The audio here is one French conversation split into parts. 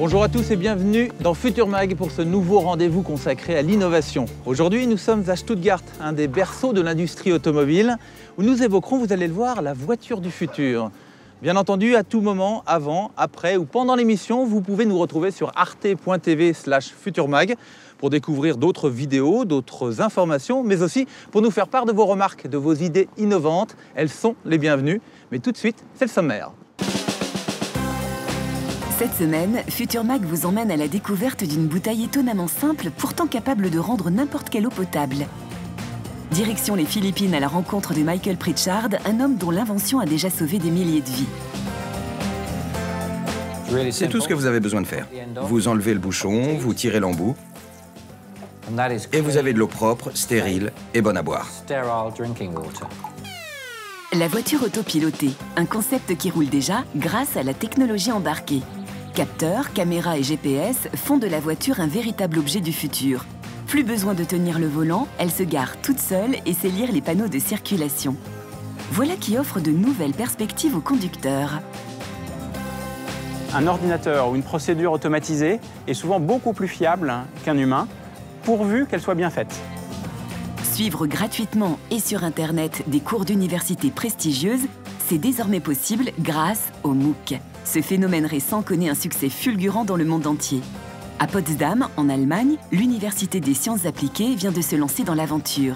Bonjour à tous et bienvenue dans Futur Mag pour ce nouveau rendez-vous consacré à l'innovation. Aujourd'hui, nous sommes à Stuttgart, un des berceaux de l'industrie automobile, où nous évoquerons, vous allez le voir, la voiture du futur. Bien entendu, à tout moment, avant, après ou pendant l'émission, vous pouvez nous retrouver sur arte.tv/futurmag pour découvrir d'autres vidéos, d'autres informations, mais aussi pour nous faire part de vos remarques, de vos idées innovantes. Elles sont les bienvenues. Mais tout de suite, c'est le sommaire. Cette semaine, Futur Mag vous emmène à la découverte d'une bouteille étonnamment simple, pourtant capable de rendre n'importe quelle eau potable. Direction les Philippines à la rencontre de Michael Pritchard, un homme dont l'invention a déjà sauvé des milliers de vies. C'est tout ce que vous avez besoin de faire. Vous enlevez le bouchon, vous tirez l'embout, et vous avez de l'eau propre, stérile et bonne à boire. La voiture autopilotée, un concept qui roule déjà grâce à la technologie embarquée. Capteurs, caméras et GPS font de la voiture un véritable objet du futur. Plus besoin de tenir le volant, elle se gare toute seule et sait lire les panneaux de circulation. Voilà qui offre de nouvelles perspectives aux conducteurs. Un ordinateur ou une procédure automatisée est souvent beaucoup plus fiable qu'un humain, pourvu qu'elle soit bien faite. Suivre gratuitement et sur Internet des cours d'université prestigieuses, c'est désormais possible grâce au MOOC. Ce phénomène récent connaît un succès fulgurant dans le monde entier. À Potsdam, en Allemagne, l'Université des sciences appliquées vient de se lancer dans l'aventure.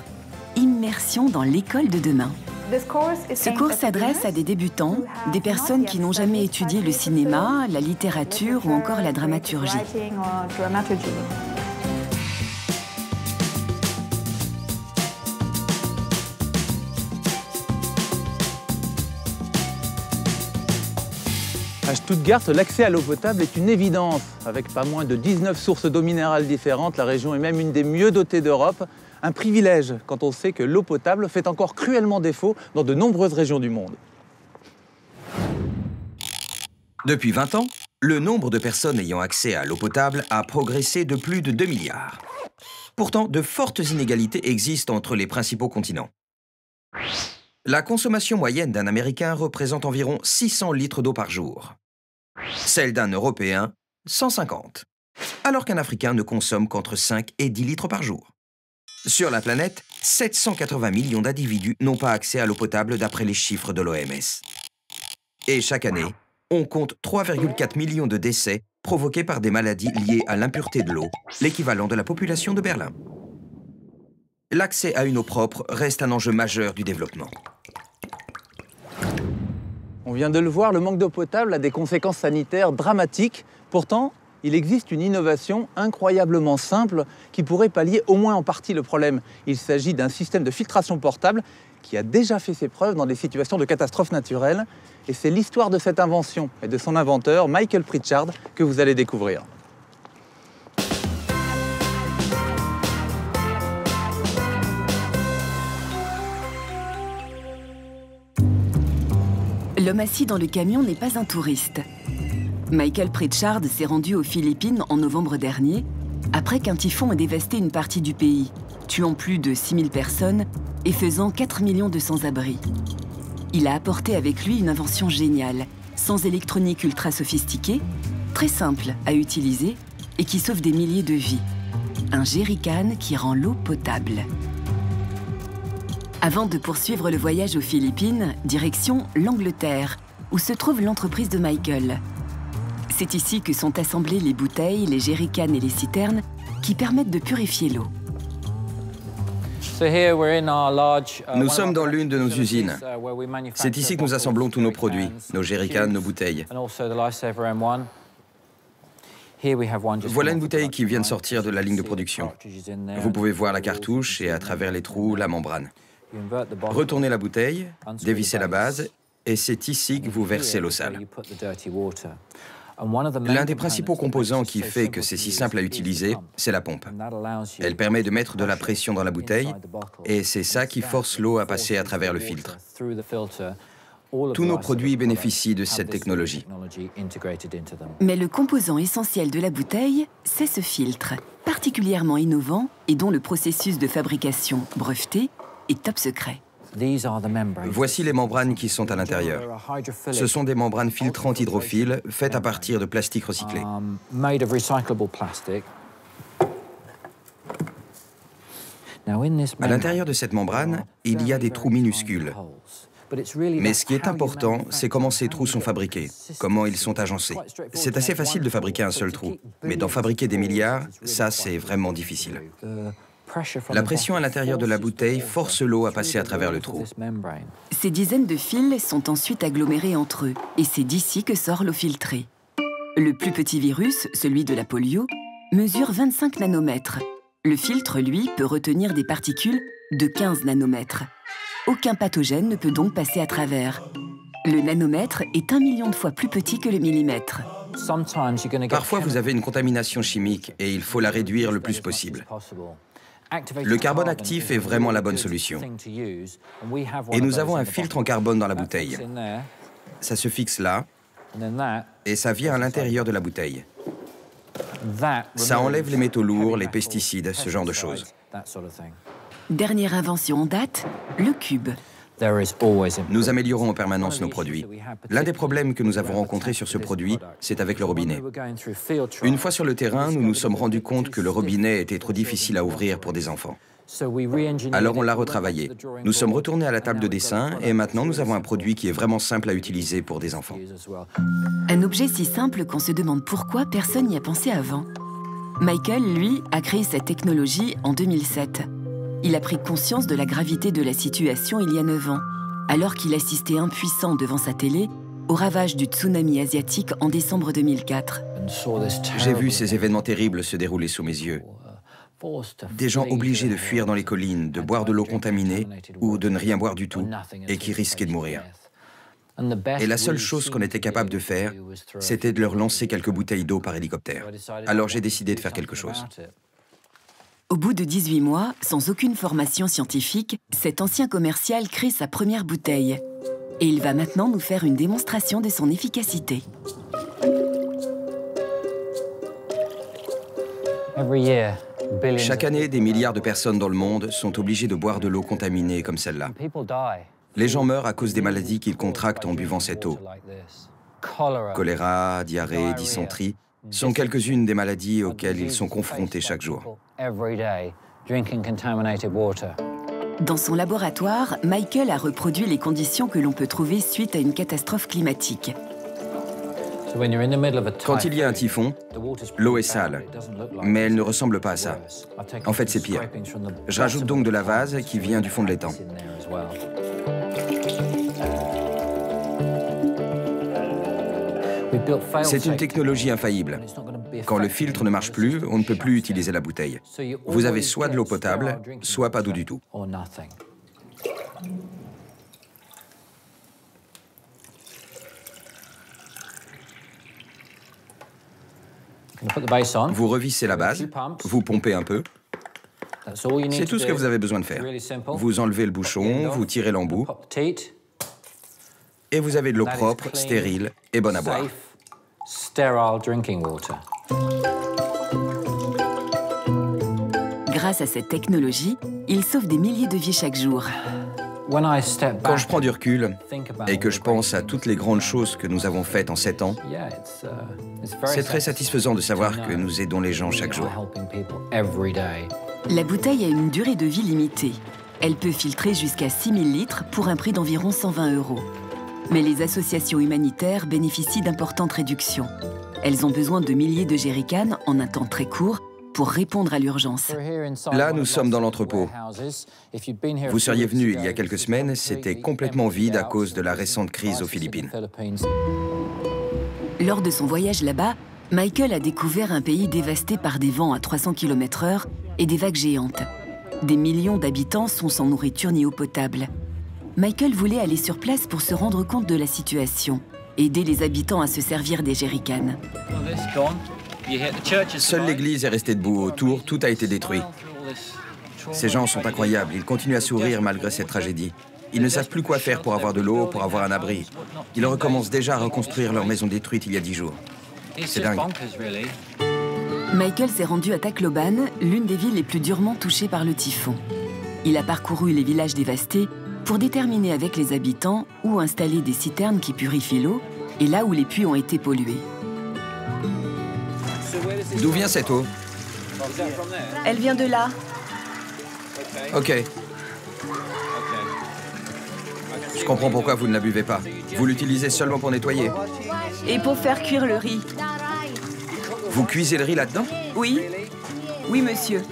Immersion dans l'école de demain. Ce cours s'adresse à des débutants, des personnes qui n'ont jamais étudié le cinéma, la littérature ou encore la dramaturgie. À Stuttgart, l'accès à l'eau potable est une évidence. Avec pas moins de 19 sources d'eau minérale différentes, la région est même une des mieux dotées d'Europe. Un privilège quand on sait que l'eau potable fait encore cruellement défaut dans de nombreuses régions du monde. Depuis 20 ans, le nombre de personnes ayant accès à l'eau potable a progressé de plus de 2 milliards. Pourtant, de fortes inégalités existent entre les principaux continents. La consommation moyenne d'un Américain représente environ 600 litres d'eau par jour. Celle d'un Européen, 150. Alors qu'un Africain ne consomme qu'entre 5 et 10 litres par jour. Sur la planète, 780 millions d'individus n'ont pas accès à l'eau potable d'après les chiffres de l'OMS. Et chaque année, on compte 3,4 millions de décès provoqués par des maladies liées à l'impureté de l'eau, l'équivalent de la population de Berlin. L'accès à une eau propre reste un enjeu majeur du développement. On vient de le voir, le manque d'eau potable a des conséquences sanitaires dramatiques. Pourtant, il existe une innovation incroyablement simple qui pourrait pallier au moins en partie le problème. Il s'agit d'un système de filtration portable qui a déjà fait ses preuves dans des situations de catastrophes naturelles. Et c'est l'histoire de cette invention et de son inventeur, Michael Pritchard, que vous allez découvrir. L'homme assis dans le camion n'est pas un touriste. Michael Pritchard s'est rendu aux Philippines en novembre dernier, après qu'un typhon ait dévasté une partie du pays, tuant plus de 6000 personnes et faisant 4 millions de sans-abri. Il a apporté avec lui une invention géniale, sans électronique ultra sophistiquée, très simple à utiliser et qui sauve des milliers de vies. Un jerrycan qui rend l'eau potable. Avant de poursuivre le voyage aux Philippines, direction l'Angleterre, où se trouve l'entreprise de Michael. C'est ici que sont assemblées les bouteilles, les jerrycans et les citernes qui permettent de purifier l'eau. Nous sommes dans l'une de nos usines. C'est ici que nous assemblons tous nos produits, nos jerrycans, nos bouteilles. Voilà une bouteille qui vient de sortir de la ligne de production. Vous pouvez voir la cartouche et à travers les trous, la membrane. Retournez la bouteille, dévissez la base, et c'est ici que vous versez l'eau sale. L'un des principaux composants qui fait que c'est si simple à utiliser, c'est la pompe. Elle permet de mettre de la pression dans la bouteille, et c'est ça qui force l'eau à passer à travers le filtre. Tous nos produits bénéficient de cette technologie. Mais le composant essentiel de la bouteille, c'est ce filtre, particulièrement innovant et dont le processus de fabrication breveté est top secret. Voici les membranes qui sont à l'intérieur. Ce sont des membranes filtrantes hydrophiles faites à partir de plastique recyclé. À l'intérieur de cette membrane, il y a des trous minuscules. Mais ce qui est important, c'est comment ces trous sont fabriqués, comment ils sont agencés. C'est assez facile de fabriquer un seul trou, mais d'en fabriquer des milliards, ça c'est vraiment difficile. La pression à l'intérieur de la bouteille force l'eau à passer à travers le trou. Ces dizaines de fils sont ensuite agglomérés entre eux, et c'est d'ici que sort l'eau filtrée. Le plus petit virus, celui de la polio, mesure 25 nanomètres. Le filtre, lui, peut retenir des particules de 15 nanomètres. Aucun pathogène ne peut donc passer à travers. Le nanomètre est 1 million de fois plus petit que le millimètre. Parfois, vous avez une contamination chimique et il faut la réduire le plus possible. Le carbone actif est vraiment la bonne solution. Et nous avons un filtre en carbone dans la bouteille. Ça se fixe là et ça vient à l'intérieur de la bouteille. Ça enlève les métaux lourds, les pesticides, ce genre de choses. Dernière invention en date, le cube. Nous améliorons en permanence nos produits. L'un des problèmes que nous avons rencontrés sur ce produit, c'est avec le robinet. Une fois sur le terrain, nous nous sommes rendus compte que le robinet était trop difficile à ouvrir pour des enfants. Alors on l'a retravaillé. Nous sommes retournés à la table de dessin et maintenant nous avons un produit qui est vraiment simple à utiliser pour des enfants. Un objet si simple qu'on se demande pourquoi personne n'y a pensé avant. Michael, lui, a créé cette technologie en 2007. Il a pris conscience de la gravité de la situation il y a 9 ans, alors qu'il assistait impuissant devant sa télé au ravage du tsunami asiatique en décembre 2004. J'ai vu ces événements terribles se dérouler sous mes yeux. Des gens obligés de fuir dans les collines, de boire de l'eau contaminée ou de ne rien boire du tout et qui risquaient de mourir. Et la seule chose qu'on était capable de faire, c'était de leur lancer quelques bouteilles d'eau par hélicoptère. Alors j'ai décidé de faire quelque chose. Au bout de 18 mois, sans aucune formation scientifique, cet ancien commercial crée sa première bouteille. Et il va maintenant nous faire une démonstration de son efficacité. Chaque année, des milliards de personnes dans le monde sont obligées de boire de l'eau contaminée comme celle-là. Les gens meurent à cause des maladies qu'ils contractent en buvant cette eau. Choléra, diarrhée, dysenterie sont quelques-unes des maladies auxquelles ils sont confrontés chaque jour. Dans son laboratoire, Michael a reproduit les conditions que l'on peut trouver suite à une catastrophe climatique. Quand il y a un typhon, l'eau est sale, mais elle ne ressemble pas à ça. En fait, c'est pire. Je rajoute donc de la vase qui vient du fond de l'étang. C'est une technologie infaillible. Quand le filtre ne marche plus, on ne peut plus utiliser la bouteille. Vous avez soit de l'eau potable, soit pas d'eau du tout. Vous revissez la base, vous pompez un peu. C'est tout ce que vous avez besoin de faire. Vous enlevez le bouchon, vous tirez l'embout, et vous avez de l'eau propre, stérile et bonne à boire. Grâce à cette technologie, il sauve des milliers de vies chaque jour. Quand je prends du recul et que je pense à toutes les grandes choses que nous avons faites en 7 ans, c'est très satisfaisant de savoir que nous aidons les gens chaque jour. La bouteille a une durée de vie limitée. Elle peut filtrer jusqu'à 6000 litres pour un prix d'environ 120 €. Mais les associations humanitaires bénéficient d'importantes réductions. Elles ont besoin de milliers de jerrycans en un temps très court pour répondre à l'urgence. Là, nous sommes dans l'entrepôt. Vous seriez venu il y a quelques semaines, c'était complètement vide à cause de la récente crise aux Philippines. Lors de son voyage là-bas, Michael a découvert un pays dévasté par des vents à 300 km/h et des vagues géantes. Des millions d'habitants sont sans nourriture ni eau potable. Michael voulait aller sur place pour se rendre compte de la situation, aider les habitants à se servir des jerrycans. Seule l'église est restée debout. Autour, tout a été détruit. Ces gens sont incroyables. Ils continuent à sourire malgré cette tragédie. Ils ne savent plus quoi faire pour avoir de l'eau, pour avoir un abri. Ils recommencent déjà à reconstruire leur maison détruite il y a 10 jours. C'est dingue. Michael s'est rendu à Tacloban, l'une des villes les plus durement touchées par le typhon. Il a parcouru les villages dévastés pour déterminer avec les habitants où installer des citernes qui purifient l'eau et là où les puits ont été pollués. D'où vient cette eau? Elle vient de là. Ok. Je comprends pourquoi vous ne la buvez pas. Vous l'utilisez seulement pour nettoyer. Et pour faire cuire le riz. Vous cuisez le riz là-dedans? Oui. Oui, monsieur.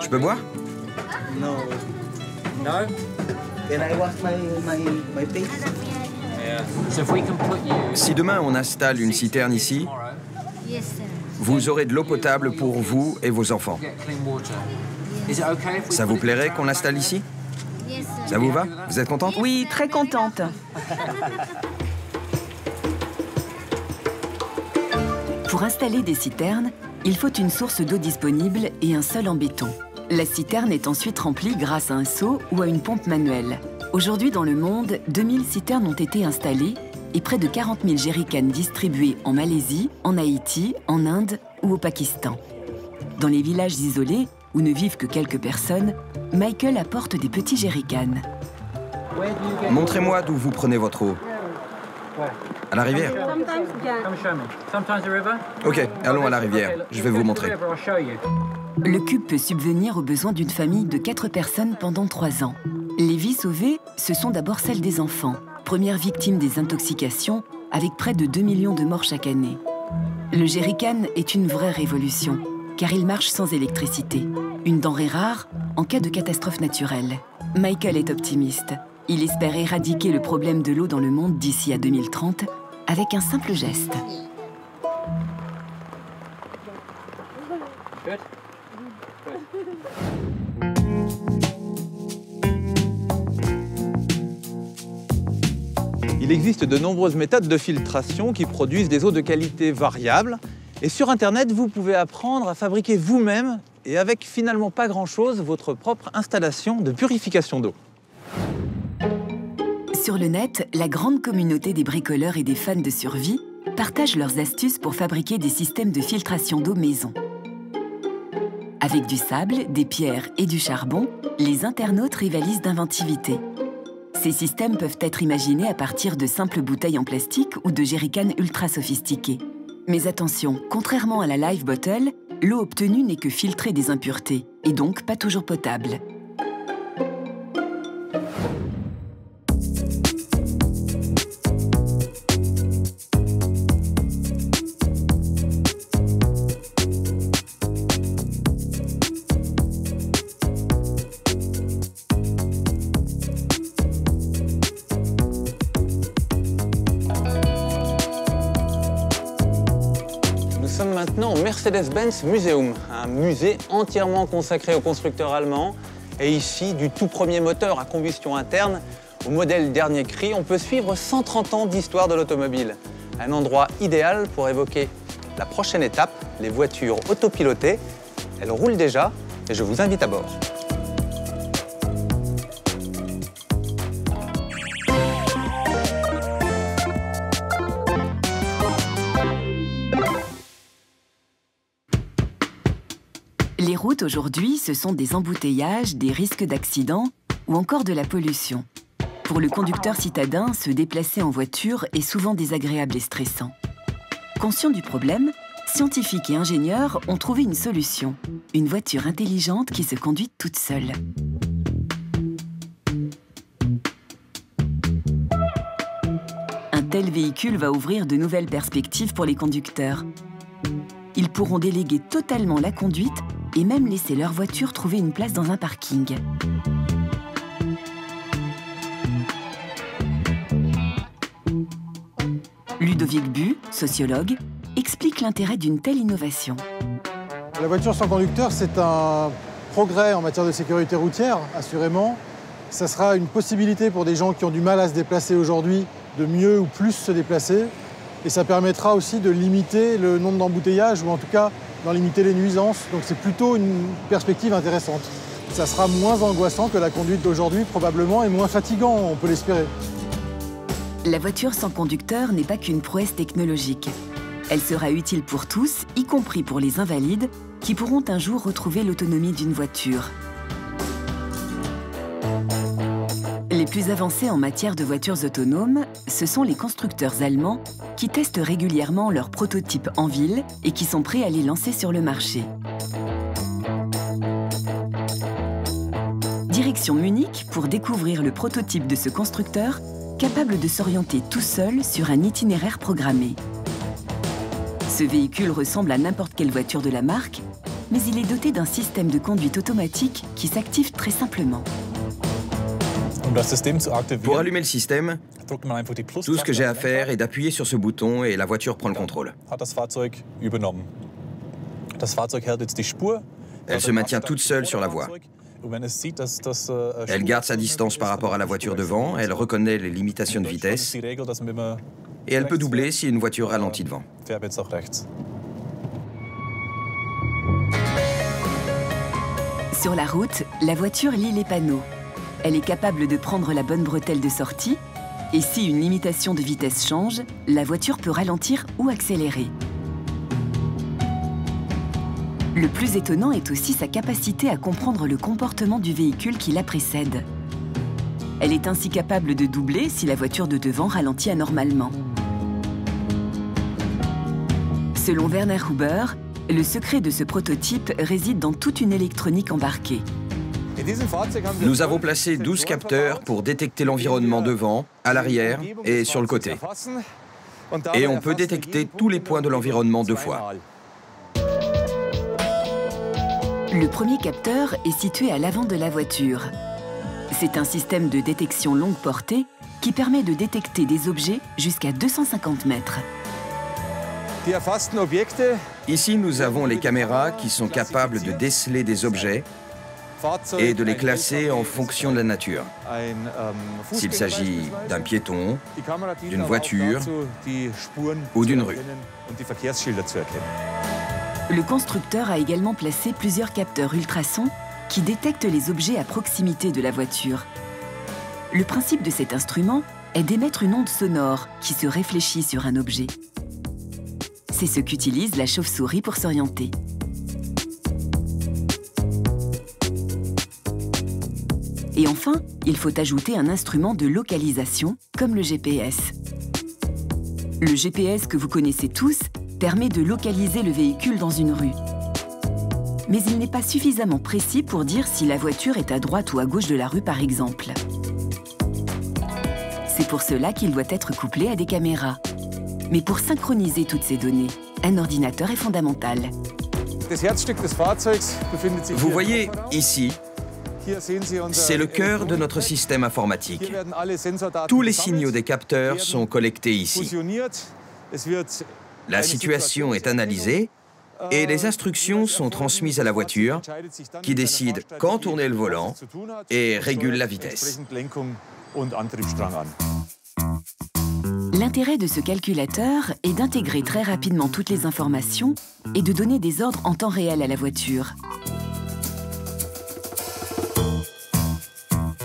Je peux boire? No. No? Can I wash my face? Si demain on installe une citerne ici, vous aurez de l'eau potable pour vous et vos enfants. Ça vous plairait qu'on l'installe ici? Ça vous va? Vous êtes contente? Oui, très contente. Pour installer des citernes, il faut une source d'eau disponible et un sol en béton. La citerne est ensuite remplie grâce à un seau ou à une pompe manuelle. Aujourd'hui, dans le monde, 2000 citernes ont été installées et près de 40 000 jerrycans distribués en Malaisie, en Haïti, en Inde ou au Pakistan. Dans les villages isolés, où ne vivent que quelques personnes, Michael apporte des petits jerrycans. Montrez-moi d'où vous prenez votre eau. À la rivière? Ok, allons à la rivière. Je vais vous montrer. Le cube peut subvenir aux besoins d'une famille de 4 personnes pendant 3 ans. Les vies sauvées, ce sont d'abord celles des enfants, premières victimes des intoxications, avec près de 2 millions de morts chaque année. Le jerrycan est une vraie révolution, car il marche sans électricité. Une denrée rare en cas de catastrophe naturelle. Michael est optimiste. Il espère éradiquer le problème de l'eau dans le monde d'ici à 2030 avec un simple geste. Il existe de nombreuses méthodes de filtration qui produisent des eaux de qualité variable. Et sur Internet, vous pouvez apprendre à fabriquer vous-même et avec finalement pas grand-chose, votre propre installation de purification d'eau. Sur le net, la grande communauté des bricoleurs et des fans de survie partagent leurs astuces pour fabriquer des systèmes de filtration d'eau maison. Avec du sable, des pierres et du charbon, les internautes rivalisent d'inventivité. Ces systèmes peuvent être imaginés à partir de simples bouteilles en plastique ou de jerrycans ultra sophistiqués. Mais attention, contrairement à la Live Bottle, l'eau obtenue n'est que filtrée des impuretés, et donc pas toujours potable. Nous sommes maintenant au Mercedes-Benz Museum, un musée entièrement consacré au constructeur allemand. Et ici, du tout premier moteur à combustion interne au modèle dernier cri, on peut suivre 130 ans d'histoire de l'automobile. Un endroit idéal pour évoquer la prochaine étape, les voitures autopilotées. Elles roulent déjà et je vous invite à bord. Les routes aujourd'hui, ce sont des embouteillages, des risques d'accidents ou encore de la pollution. Pour le conducteur citadin, se déplacer en voiture est souvent désagréable et stressant. Conscients du problème, scientifiques et ingénieurs ont trouvé une solution. Une voiture intelligente qui se conduit toute seule. Un tel véhicule va ouvrir de nouvelles perspectives pour les conducteurs. Ils pourront déléguer totalement la conduite et même laisser leur voiture trouver une place dans un parking. Ludovic Bu, sociologue, explique l'intérêt d'une telle innovation. La voiture sans conducteur, c'est un progrès en matière de sécurité routière, assurément. Ça sera une possibilité pour des gens qui ont du mal à se déplacer aujourd'hui de mieux ou plus se déplacer. Et ça permettra aussi de limiter le nombre d'embouteillages, ou en tout cas d'en limiter les nuisances. Donc c'est plutôt une perspective intéressante. Ça sera moins angoissant que la conduite d'aujourd'hui probablement et moins fatigant, on peut l'espérer. La voiture sans conducteur n'est pas qu'une prouesse technologique. Elle sera utile pour tous, y compris pour les invalides, qui pourront un jour retrouver l'autonomie d'une voiture. Les plus avancés en matière de voitures autonomes, ce sont les constructeurs allemands qui testent régulièrement leurs prototypes en ville et qui sont prêts à les lancer sur le marché. Direction Munich pour découvrir le prototype de ce constructeur capable de s'orienter tout seul sur un itinéraire programmé. Ce véhicule ressemble à n'importe quelle voiture de la marque, mais il est doté d'un système de conduite automatique qui s'active très simplement. Pour allumer le système, tout ce que j'ai à faire est d'appuyer sur ce bouton et la voiture prend le contrôle. Elle se maintient toute seule sur la voie. Elle garde sa distance par rapport à la voiture devant, elle reconnaît les limitations de vitesse et elle peut doubler si une voiture ralentit devant. Sur la route, la voiture lit les panneaux. Elle est capable de prendre la bonne bretelle de sortie et si une limitation de vitesse change, la voiture peut ralentir ou accélérer. Le plus étonnant est aussi sa capacité à comprendre le comportement du véhicule qui la précède. Elle est ainsi capable de doubler si la voiture de devant ralentit anormalement. Selon Werner Huber, le secret de ce prototype réside dans toute une électronique embarquée. Nous avons placé 12 capteurs pour détecter l'environnement devant, à l'arrière et sur le côté. Et on peut détecter tous les points de l'environnement 2 fois. Le premier capteur est situé à l'avant de la voiture. C'est un système de détection longue portée qui permet de détecter des objets jusqu'à 250 mètres. Ici, nous avons les caméras qui sont capables de déceler des objets et de les classer en fonction de la nature. S'il s'agit d'un piéton, d'une voiture ou d'une rue. Le constructeur a également placé plusieurs capteurs ultrasons qui détectent les objets à proximité de la voiture. Le principe de cet instrument est d'émettre une onde sonore qui se réfléchit sur un objet. C'est ce qu'utilise la chauve-souris pour s'orienter. Et enfin, il faut ajouter un instrument de localisation, comme le GPS. Le GPS que vous connaissez tous permet de localiser le véhicule dans une rue. Mais il n'est pas suffisamment précis pour dire si la voiture est à droite ou à gauche de la rue, par exemple. C'est pour cela qu'il doit être couplé à des caméras. Mais pour synchroniser toutes ces données, un ordinateur est fondamental. Vous voyez ici, c'est le cœur de notre système informatique. Tous les signaux des capteurs sont collectés ici. La situation est analysée et les instructions sont transmises à la voiture qui décide quand tourner le volant et régule la vitesse. L'intérêt de ce calculateur est d'intégrer très rapidement toutes les informations et de donner des ordres en temps réel à la voiture.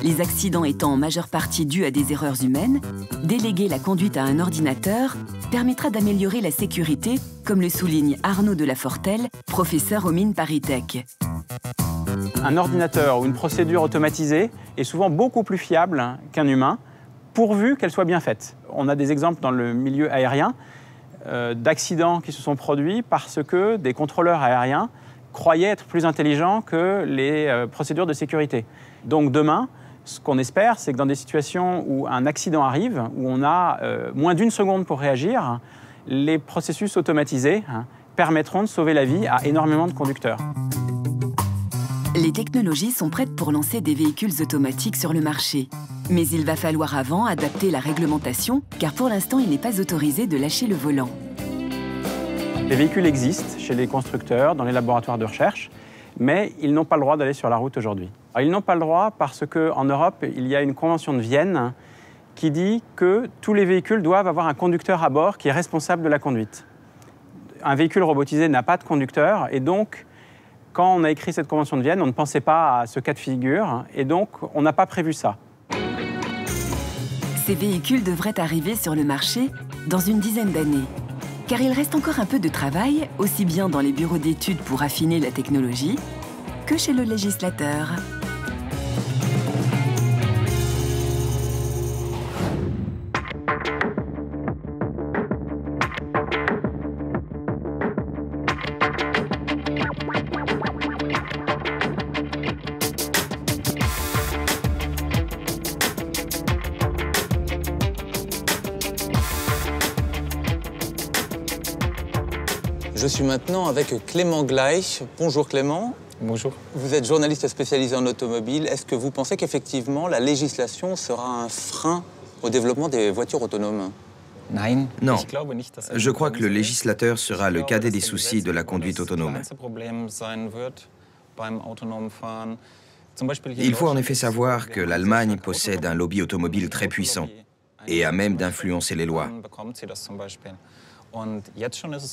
Les accidents étant en majeure partie dus à des erreurs humaines, déléguer la conduite à un ordinateur permettra d'améliorer la sécurité, comme le souligne Arnaud de la Fortelle, professeur au Mines ParisTech. Un ordinateur ou une procédure automatisée est souvent beaucoup plus fiable qu'un humain, pourvu qu'elle soit bien faite. On a des exemples dans le milieu aérien d'accidents qui se sont produits parce que des contrôleurs aériens croyaient être plus intelligents que les procédures de sécurité. Donc demain, ce qu'on espère, c'est que dans des situations où un accident arrive, où on a moins d'1 seconde pour réagir, les processus automatisés permettront de sauver la vie à énormément de conducteurs. Les technologies sont prêtes pour lancer des véhicules automatiques sur le marché. Mais il va falloir avant adapter la réglementation, car pour l'instant, il n'est pas autorisé de lâcher le volant. Les véhicules existent chez les constructeurs, dans les laboratoires de recherche, mais ils n'ont pas le droit d'aller sur la route aujourd'hui. Ils n'ont pas le droit parce qu'en Europe, il y a une convention de Vienne qui dit que tous les véhicules doivent avoir un conducteur à bord qui est responsable de la conduite. Un véhicule robotisé n'a pas de conducteur et donc, quand on a écrit cette convention de Vienne, on ne pensait pas à ce cas de figure et donc on n'a pas prévu ça. Ces véhicules devraient arriver sur le marché dans une dizaine d'années. Car il reste encore un peu de travail, aussi bien dans les bureaux d'études pour affiner la technologie, que chez le législateur. Je suis maintenant avec Clément Gleich. Bonjour Clément. Bonjour. Vous êtes journaliste spécialisé en automobile. Est-ce que vous pensez qu'effectivement la législation sera un frein au développement des voitures autonomes? Non, je crois que le législateur sera le cadet des soucis de la conduite autonome. Il faut en effet savoir que l'Allemagne possède un lobby automobile très puissant et à même d'influencer les lois.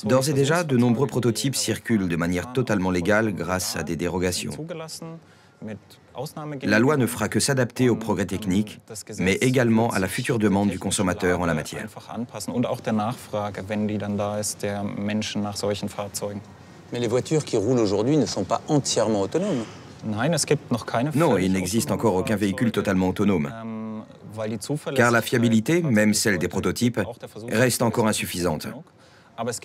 D'ores et déjà, de nombreux prototypes circulent de manière totalement légale grâce à des dérogations. La loi ne fera que s'adapter aux progrès techniques, mais également à la future demande du consommateur en la matière. Mais les voitures qui roulent aujourd'hui ne sont pas entièrement autonomes. Non, il n'existe encore aucun véhicule totalement autonome, car la fiabilité, même celle des prototypes, reste encore insuffisante.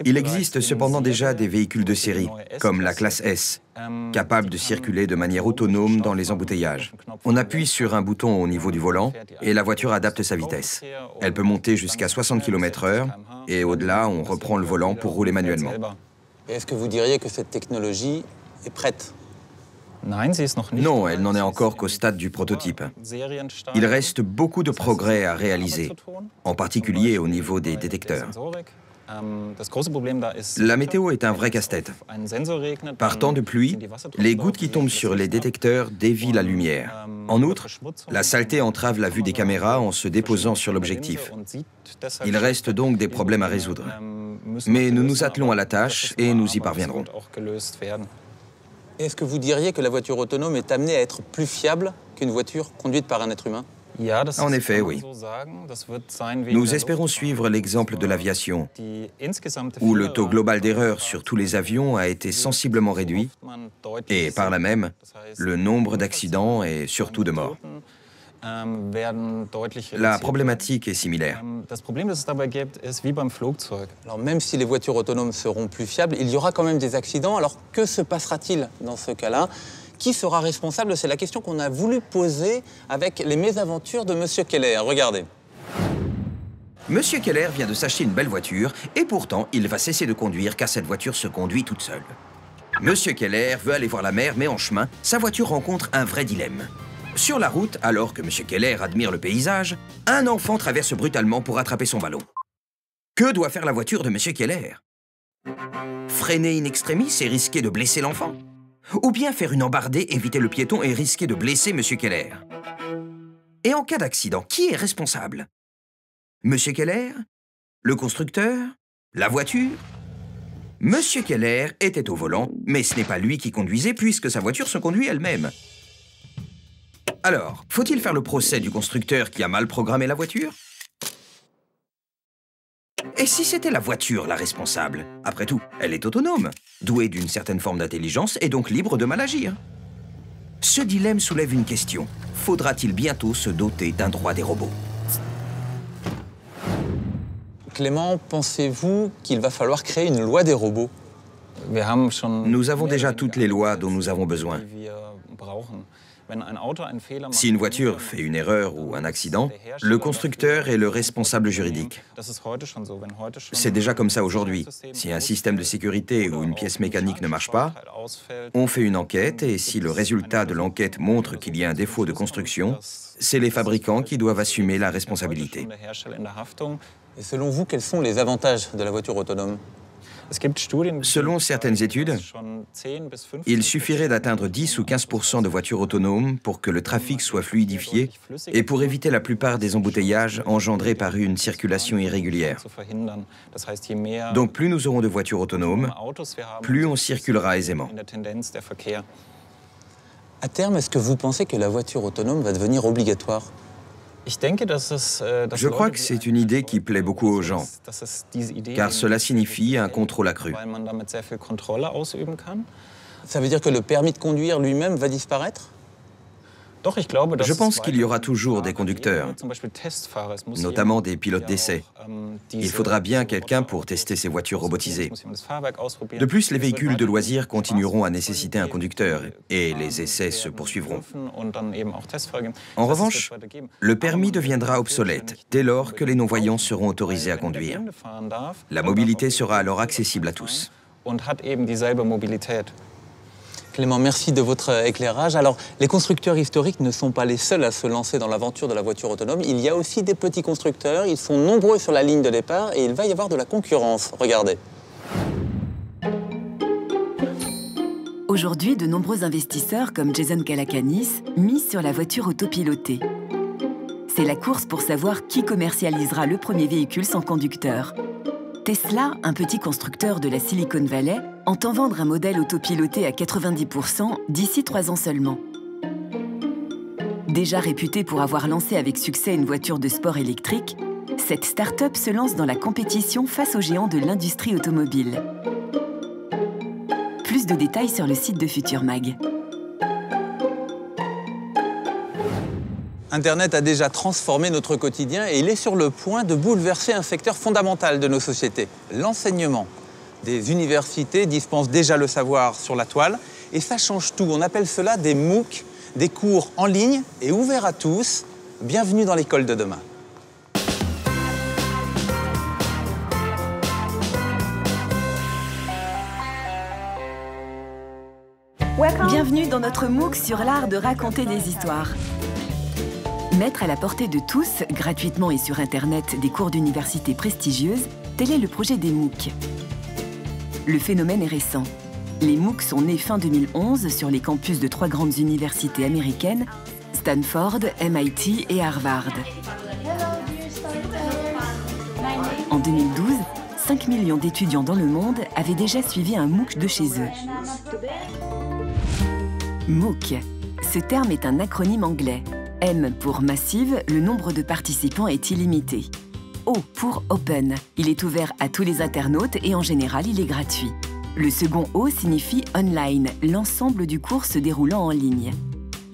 Il existe cependant déjà des véhicules de série, comme la classe S, capables de circuler de manière autonome dans les embouteillages. On appuie sur un bouton au niveau du volant et la voiture adapte sa vitesse. Elle peut monter jusqu'à 60 km/h et au-delà, on reprend le volant pour rouler manuellement. Est-ce que vous diriez que cette technologie est prête? Non, elle n'en est encore qu'au stade du prototype. Il reste beaucoup de progrès à réaliser, en particulier au niveau des détecteurs. La météo est un vrai casse-tête. Par temps de pluie, les gouttes qui tombent sur les détecteurs dévient la lumière. En outre, la saleté entrave la vue des caméras en se déposant sur l'objectif. Il reste donc des problèmes à résoudre. Mais nous nous attelons à la tâche et nous y parviendrons. Est-ce que vous diriez que la voiture autonome est amenée à être plus fiable qu'une voiture conduite par un être humain? En effet, oui. Nous espérons suivre l'exemple de l'aviation, où le taux global d'erreur sur tous les avions a été sensiblement réduit, et par là même, le nombre d'accidents et surtout de morts. La problématique est similaire. Alors même si les voitures autonomes seront plus fiables, il y aura quand même des accidents. Alors que se passera-t-il dans ce cas-là? Qui sera responsable? C'est la question qu'on a voulu poser avec les mésaventures de Monsieur Keller. Regardez. Monsieur Keller vient de s'acheter une belle voiture et pourtant il va cesser de conduire car cette voiture se conduit toute seule. Monsieur Keller veut aller voir la mer mais en chemin, sa voiture rencontre un vrai dilemme. Sur la route, alors que Monsieur Keller admire le paysage, un enfant traverse brutalement pour attraper son ballon. Que doit faire la voiture de Monsieur Keller? Freiner in extremis et risquer de blesser l'enfant? Ou bien faire une embardée, éviter le piéton et risquer de blesser Monsieur Keller? Et en cas d'accident, qui est responsable? Monsieur Keller? Le constructeur? La voiture? Monsieur Keller était au volant, mais ce n'est pas lui qui conduisait puisque sa voiture se conduit elle-même. Alors, faut-il faire le procès du constructeur qui a mal programmé la voiture? Et si c'était la voiture la responsable? Après tout, elle est autonome, douée d'une certaine forme d'intelligence et donc libre de mal agir. Ce dilemme soulève une question. Faudra-t-il bientôt se doter d'un droit des robots? Clément, pensez-vous qu'il va falloir créer une loi des robots? Nous avons déjà toutes les lois dont nous avons besoin. Si une voiture fait une erreur ou un accident, le constructeur est le responsable juridique. C'est déjà comme ça aujourd'hui. Si un système de sécurité ou une pièce mécanique ne marche pas, on fait une enquête et si le résultat de l'enquête montre qu'il y a un défaut de construction, c'est les fabricants qui doivent assumer la responsabilité. Et selon vous, quels sont les avantages de la voiture autonome? Selon certaines études, il suffirait d'atteindre 10 ou 15% de voitures autonomes pour que le trafic soit fluidifié et pour éviter la plupart des embouteillages engendrés par une circulation irrégulière. Donc plus nous aurons de voitures autonomes, plus on circulera aisément. À terme, est-ce que vous pensez que la voiture autonome va devenir obligatoire? Je crois que c'est une idée qui plaît beaucoup aux gens, car cela signifie un contrôle accru. Ça veut dire que le permis de conduire lui-même va disparaître? Je pense qu'il y aura toujours des conducteurs, notamment des pilotes d'essai. Il faudra bien quelqu'un pour tester ces voitures robotisées. De plus, les véhicules de loisirs continueront à nécessiter un conducteur et les essais se poursuivront. En revanche, le permis deviendra obsolète dès lors que les non-voyants seront autorisés à conduire. La mobilité sera alors accessible à tous. und hat eben dieselbe Mobilität. Clément, merci de votre éclairage. Alors, les constructeurs historiques ne sont pas les seuls à se lancer dans l'aventure de la voiture autonome. Il y a aussi des petits constructeurs. Ils sont nombreux sur la ligne de départ et il va y avoir de la concurrence. Regardez. Aujourd'hui, de nombreux investisseurs comme Jason Calacanis misent sur la voiture autopilotée. C'est la course pour savoir qui commercialisera le premier véhicule sans conducteur. Tesla, un petit constructeur de la Silicon Valley, entend vendre un modèle autopiloté à 90% d'ici 3 ans seulement. Déjà réputée pour avoir lancé avec succès une voiture de sport électrique, cette start-up se lance dans la compétition face aux géants de l'industrie automobile. Plus de détails sur le site de Futur Mag. Internet a déjà transformé notre quotidien et il est sur le point de bouleverser un secteur fondamental de nos sociétés, l'enseignement. Des universités dispensent déjà le savoir sur la toile et ça change tout. On appelle cela des MOOC, des cours en ligne et ouverts à tous. Bienvenue dans l'école de demain. Bienvenue dans notre MOOC sur l'art de raconter des histoires. Mettre à la portée de tous, gratuitement et sur Internet, des cours d'université prestigieuses, tel est le projet des MOOC. Le phénomène est récent. Les MOOC sont nés fin 2011 sur les campus de 3 grandes universités américaines, Stanford, MIT et Harvard. En 2012, 5 millions d'étudiants dans le monde avaient déjà suivi un MOOC de chez eux. MOOC. Ce terme est un acronyme anglais. M pour Massive, le nombre de participants est illimité. O pour Open, il est ouvert à tous les internautes et en général, il est gratuit. Le second O signifie Online, l'ensemble du cours se déroulant en ligne.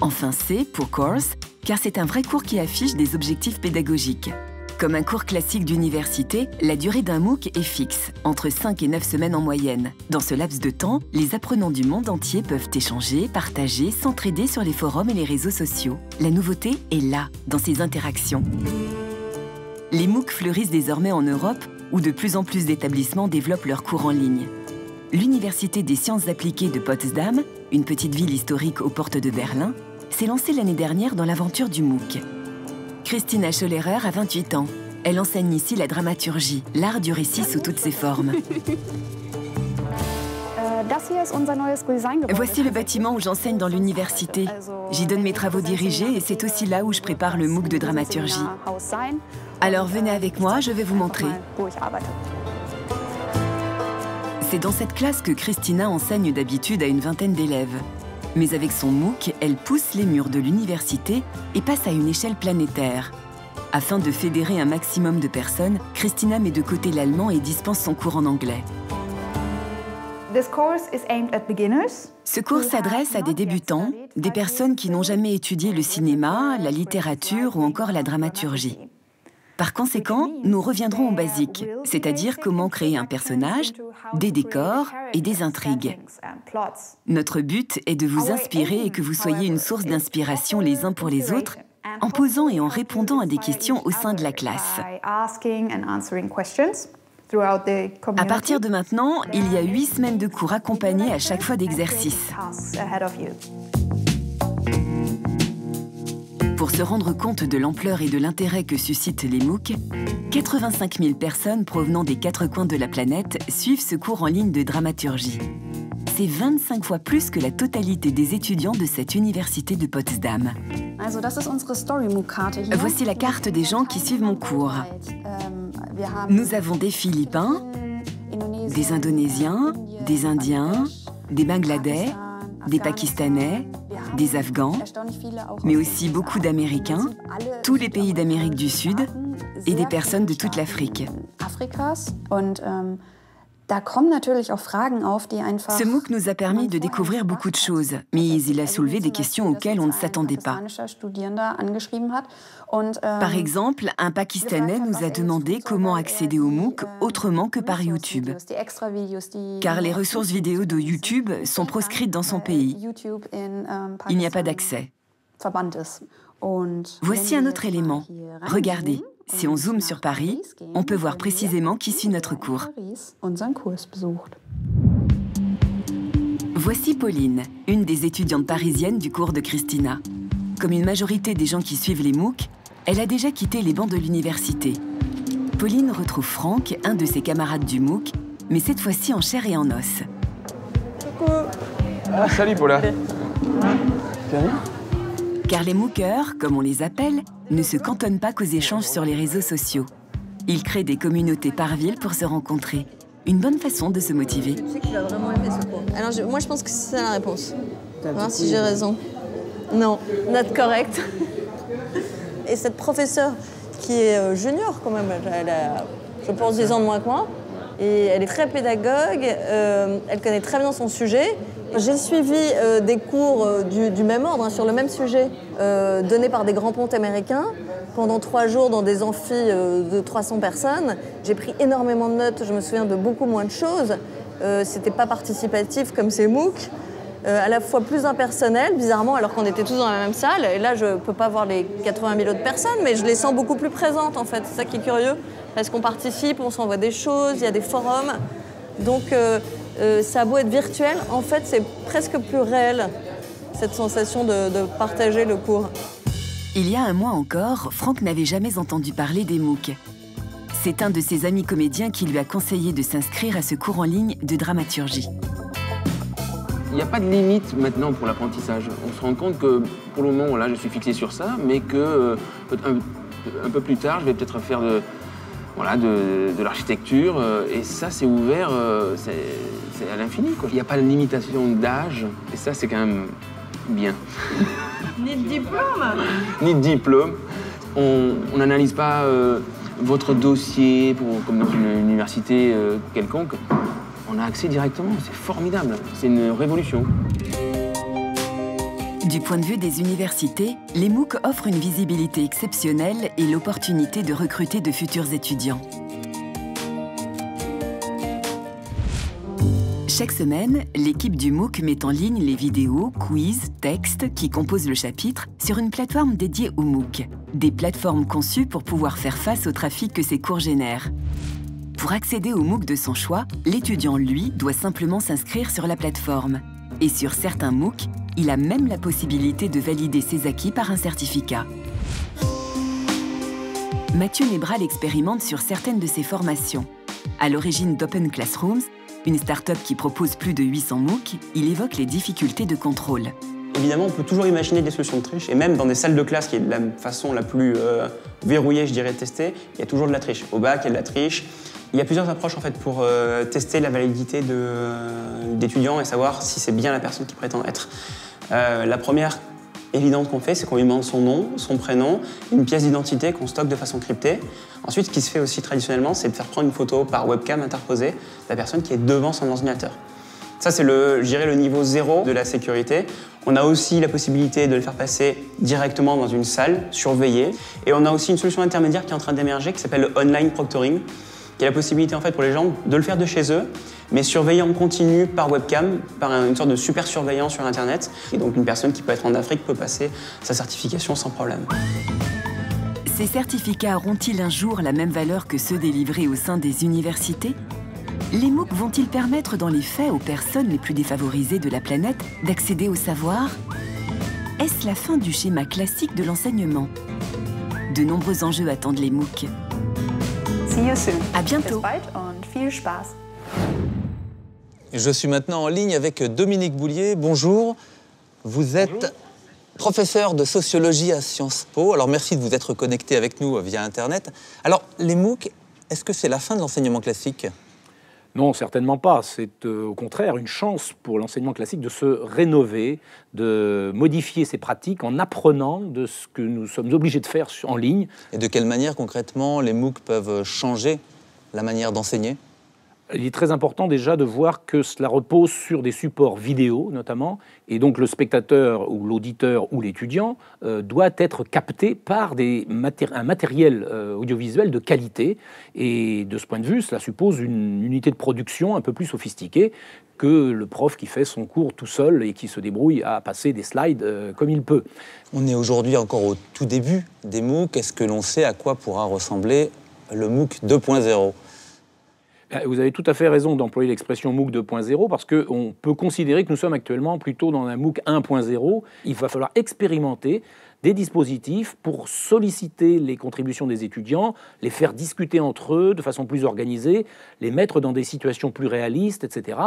Enfin C pour Course, car c'est un vrai cours qui affiche des objectifs pédagogiques. Comme un cours classique d'université, la durée d'un MOOC est fixe, entre 5 et 9 semaines en moyenne. Dans ce laps de temps, les apprenants du monde entier peuvent échanger, partager, s'entraider sur les forums et les réseaux sociaux. La nouveauté est là, dans ces interactions. Les MOOC fleurissent désormais en Europe, où de plus en plus d'établissements développent leurs cours en ligne. L'Université des sciences appliquées de Potsdam, une petite ville historique aux portes de Berlin, s'est lancée l'année dernière dans l'aventure du MOOC. Christina Schollerer a 28 ans. Elle enseigne ici la dramaturgie, l'art du récit sous toutes ses formes. Voici le bâtiment où j'enseigne dans l'université. J'y donne mes travaux dirigés et c'est aussi là où je prépare le MOOC de dramaturgie. Alors venez avec moi, je vais vous montrer. C'est dans cette classe que Christina enseigne d'habitude à une vingtaine d'élèves. Mais avec son MOOC, elle pousse les murs de l'université et passe à une échelle planétaire. Afin de fédérer un maximum de personnes, Christina met de côté l'allemand et dispense son cours en anglais. Ce cours s'adresse à des débutants, des personnes qui n'ont jamais étudié le cinéma, la littérature ou encore la dramaturgie. Par conséquent, nous reviendrons aux basiques, c'est-à-dire comment créer un personnage, des décors et des intrigues. Notre but est de vous inspirer et que vous soyez une source d'inspiration les uns pour les autres, en posant et en répondant à des questions au sein de la classe. À partir de maintenant, il y a 8 semaines de cours accompagnés à chaque fois d'exercices. Pour se rendre compte de l'ampleur et de l'intérêt que suscitent les MOOC, 85 000 personnes provenant des 4 coins de la planète suivent ce cours en ligne de dramaturgie. C'est 25 fois plus que la totalité des étudiants de cette université de Potsdam. Voici la carte des gens qui suivent mon cours. Nous avons des Philippins, des Indonésiens, des Indiens, des Bangladais, des Pakistanais, des Afghans, mais aussi beaucoup d'Américains, tous les pays d'Amérique du Sud et des personnes de toute l'Afrique. Ce MOOC nous a permis de découvrir beaucoup de choses, mais il a soulevé des questions auxquelles on ne s'attendait pas. Par exemple, un Pakistanais nous a demandé comment accéder au MOOC autrement que par YouTube. Car les ressources vidéo de YouTube sont proscrites dans son pays. Il n'y a pas d'accès. Voici un autre élément. Regardez. Si on zoome sur Paris, on peut voir précisément qui suit notre cours. Voici Pauline, une des étudiantes parisiennes du cours de Christina. Comme une majorité des gens qui suivent les MOOC, elle a déjà quitté les bancs de l'université. Pauline retrouve Franck, un de ses camarades du MOOC, mais cette fois-ci en chair et en os. Coucou. Ah, salut Paula. Car les MOOCeurs, comme on les appelle, ne se cantonnent pas qu'aux échanges sur les réseaux sociaux. Ils créent des communautés par ville pour se rencontrer. Une bonne façon de se motiver. Je sais que tu vas vraiment aimer ce cours. Alors moi je pense que c'est ça la réponse. On va voir si j'ai raison. Non, not correct. Et cette professeure qui est junior quand même, elle a, je pense, 10 ans de moins que moi. Et elle est très pédagogue, elle connaît très bien son sujet. J'ai suivi des cours du même ordre, hein, sur le même sujet, donnés par des grands pontes américains, pendant 3 jours dans des amphis de 300 personnes. J'ai pris énormément de notes, je me souviens de beaucoup moins de choses. C'était pas participatif comme ces MOOC, à la fois plus impersonnel, bizarrement, alors qu'on était tous dans la même salle. Et là, je peux pas voir les 80 000 autres personnes, mais je les sens beaucoup plus présentes, en fait. C'est ça qui est curieux, parce qu'on participe, on s'envoie des choses, il y a des forums. Donc, ça a beau être virtuel, en fait, c'est presque plus réel, cette sensation de partager le cours. Il y a un mois encore, Franck n'avait jamais entendu parler des MOOC. C'est un de ses amis comédiens qui lui a conseillé de s'inscrire à ce cours en ligne de dramaturgie. Il n'y a pas de limite maintenant pour l'apprentissage. On se rend compte que pour le moment, là, je suis fixé sur ça, mais que un peu plus tard, je vais peut-être faire de l'architecture. Et ça, c'est ouvert, c'est à l'infini. Il n'y a pas de limitation d'âge, et ça, c'est quand même bien. Ni de diplôme. Ni de diplôme. On n'analyse pas votre dossier comme dans une université quelconque. On a accès directement, c'est formidable, c'est une révolution. Du point de vue des universités, les MOOC offrent une visibilité exceptionnelle et l'opportunité de recruter de futurs étudiants. Chaque semaine, l'équipe du MOOC met en ligne les vidéos, quiz, textes qui composent le chapitre sur une plateforme dédiée au MOOC. Des plateformes conçues pour pouvoir faire face au trafic que ces cours génèrent. Pour accéder au MOOC de son choix, l'étudiant, lui, doit simplement s'inscrire sur la plateforme. Et sur certains MOOC, il a même la possibilité de valider ses acquis par un certificat. Mathieu Nebral expérimente sur certaines de ses formations. À l'origine d'Open Classrooms, une start-up qui propose plus de 800 MOOC, il évoque les difficultés de contrôle. Évidemment, on peut toujours imaginer des solutions de triche, et même dans des salles de classe, qui est la façon la plus verrouillée, je dirais, de tester, il y a toujours de la triche. Au bac, il y a de la triche. Il y a plusieurs approches en fait, pour tester la validité d'étudiants et savoir si c'est bien la personne qui prétend être. La première évidente qu'on fait, c'est qu'on lui demande son nom, son prénom, une pièce d'identité qu'on stocke de façon cryptée. Ensuite, ce qui se fait aussi traditionnellement, c'est de faire prendre une photo par webcam interposée de la personne qui est devant son ordinateur. Ça, c'est je dirais, le niveau 0 de la sécurité. On a aussi la possibilité de le faire passer directement dans une salle, surveillée. Et on a aussi une solution intermédiaire qui est en train d'émerger, qui s'appelle le online proctoring, qui a la possibilité en fait, pour les gens de le faire de chez eux, mais surveillé en continu par webcam, par une sorte de super surveillance sur Internet. Et donc une personne qui peut être en Afrique peut passer sa certification sans problème. Ces certificats auront-ils un jour la même valeur que ceux délivrés au sein des universités? Les MOOC vont-ils permettre dans les faits aux personnes les plus défavorisées de la planète d'accéder au savoir? Est-ce la fin du schéma classique de l'enseignement? De nombreux enjeux attendent les MOOC. See you soon. À bientôt. Bis bald und viel Spaß. Je suis maintenant en ligne avec Dominique Boulier. Bonjour. Vous êtes professeur de sociologie à Sciences Po. Alors merci de vous être connecté avec nous via Internet. Alors les MOOC, est-ce que c'est la fin de l'enseignement classique? Non, certainement pas. C'est au contraire une chance pour l'enseignement classique de se rénover, de modifier ses pratiques en apprenant de ce que nous sommes obligés de faire en ligne. Et de quelle manière concrètement les MOOC peuvent changer la manière d'enseigner? Il est très important déjà de voir que cela repose sur des supports vidéo notamment, et donc le spectateur ou l'auditeur ou l'étudiant doit être capté par un matériel audiovisuel de qualité. Et de ce point de vue, cela suppose une unité de production un peu plus sophistiquée que le prof qui fait son cours tout seul et qui se débrouille à passer des slides comme il peut. On est aujourd'hui encore au tout début des MOOC. Est-ce que l'on sait à quoi pourra ressembler le MOOC 2.0 ? Vous avez tout à fait raison d'employer l'expression MOOC 2.0 parce qu'on peut considérer que nous sommes actuellement plutôt dans un MOOC 1.0. Il va falloir expérimenter des dispositifs pour solliciter les contributions des étudiants, les faire discuter entre eux de façon plus organisée, les mettre dans des situations plus réalistes, etc.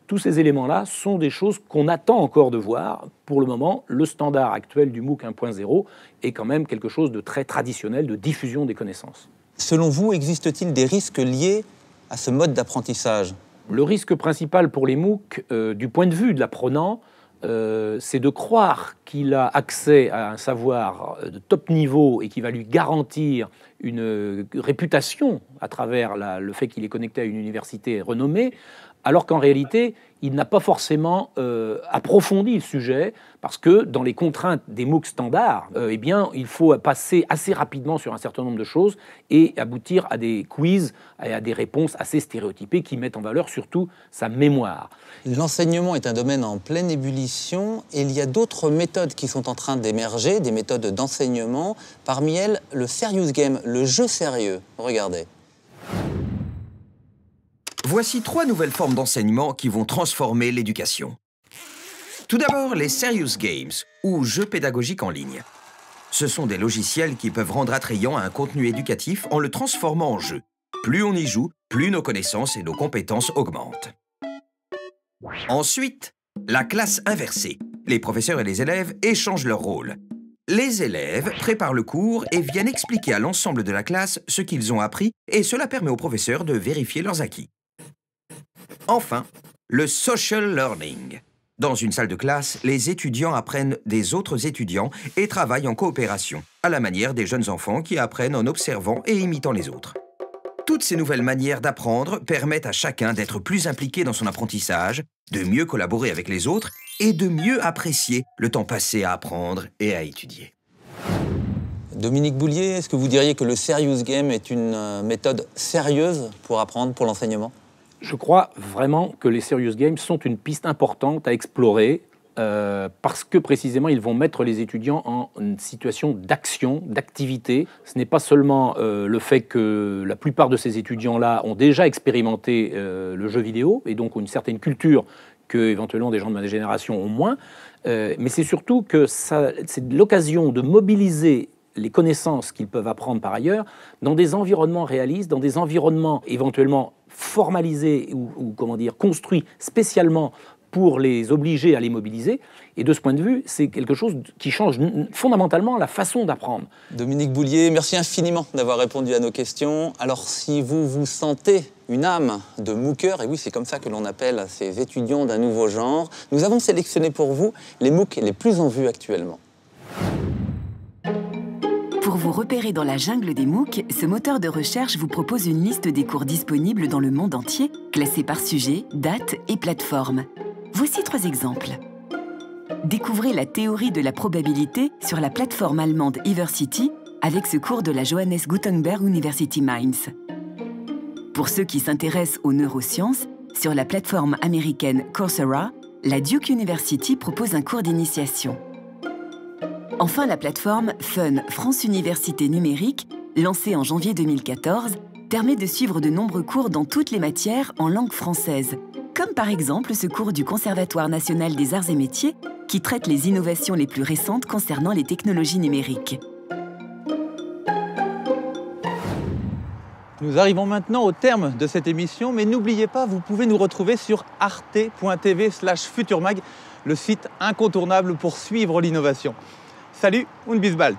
Tous ces éléments-là sont des choses qu'on attend encore de voir. Pour le moment, le standard actuel du MOOC 1.0 est quand même quelque chose de très traditionnel, de diffusion des connaissances. Selon vous, existe-t-il des risques liés à ce mode d'apprentissage? Le risque principal pour les MOOC, du point de vue de l'apprenant, c'est de croire qu'il a accès à un savoir de top niveau et qui va lui garantir une réputation à travers le fait qu'il est connecté à une université renommée, alors qu'en réalité, il n'a pas forcément approfondi le sujet, parce que dans les contraintes des MOOC standards, eh bien, il faut passer assez rapidement sur un certain nombre de choses et aboutir à des quiz et à des réponses assez stéréotypées qui mettent en valeur surtout sa mémoire. L'enseignement est un domaine en pleine ébullition et il y a d'autres méthodes qui sont en train d'émerger, des méthodes d'enseignement. Parmi elles, le serious game, le jeu sérieux. Regardez. Voici 3 nouvelles formes d'enseignement qui vont transformer l'éducation. Tout d'abord, les Serious Games, ou jeux pédagogiques en ligne. Ce sont des logiciels qui peuvent rendre attrayant un contenu éducatif en le transformant en jeu. Plus on y joue, plus nos connaissances et nos compétences augmentent. Ensuite, la classe inversée. Les professeurs et les élèves échangent leurs rôles. Les élèves préparent le cours et viennent expliquer à l'ensemble de la classe ce qu'ils ont appris et cela permet aux professeurs de vérifier leurs acquis. Enfin, le social learning. Dans une salle de classe, les étudiants apprennent des autres étudiants et travaillent en coopération, à la manière des jeunes enfants qui apprennent en observant et imitant les autres. Toutes ces nouvelles manières d'apprendre permettent à chacun d'être plus impliqué dans son apprentissage, de mieux collaborer avec les autres et de mieux apprécier le temps passé à apprendre et à étudier. Dominique Boulier, est-ce que vous diriez que le serious game est une méthode sérieuse pour apprendre, pour l'enseignement ? Je crois vraiment que les serious games sont une piste importante à explorer parce que précisément ils vont mettre les étudiants en une situation d'action, d'activité. Ce n'est pas seulement le fait que la plupart de ces étudiants-là ont déjà expérimenté le jeu vidéo et donc ont une certaine culture que éventuellement des gens de ma génération ont moins, mais c'est surtout que c'est l'occasion de mobiliser les connaissances qu'ils peuvent apprendre par ailleurs dans des environnements réalistes, dans des environnements éventuellement formalisés ou comment dire, construits spécialement pour les obliger à les mobiliser. Et de ce point de vue, c'est quelque chose qui change fondamentalement la façon d'apprendre. Dominique Boulier, merci infiniment d'avoir répondu à nos questions. Alors, si vous vous sentez une âme de MOOCeur, et oui, c'est comme ça que l'on appelle ces étudiants d'un nouveau genre, nous avons sélectionné pour vous les MOOC les plus en vue actuellement. Pour vous repérer dans la jungle des MOOC, ce moteur de recherche vous propose une liste des cours disponibles dans le monde entier, classés par sujet, date et plateforme. Voici 3 exemples. Découvrez la théorie de la probabilité sur la plateforme allemande Evercity avec ce cours de la Johannes Gutenberg University Mainz. Pour ceux qui s'intéressent aux neurosciences, sur la plateforme américaine Coursera, la Duke University propose un cours d'initiation. Enfin, la plateforme Fun France Université Numérique, lancée en janvier 2014, permet de suivre de nombreux cours dans toutes les matières en langue française, comme par exemple ce cours du Conservatoire national des arts et métiers qui traite les innovations les plus récentes concernant les technologies numériques. Nous arrivons maintenant au terme de cette émission, mais n'oubliez pas, vous pouvez nous retrouver sur arte.tv/futurmag, le site incontournable pour suivre l'innovation. Salut und bis bald!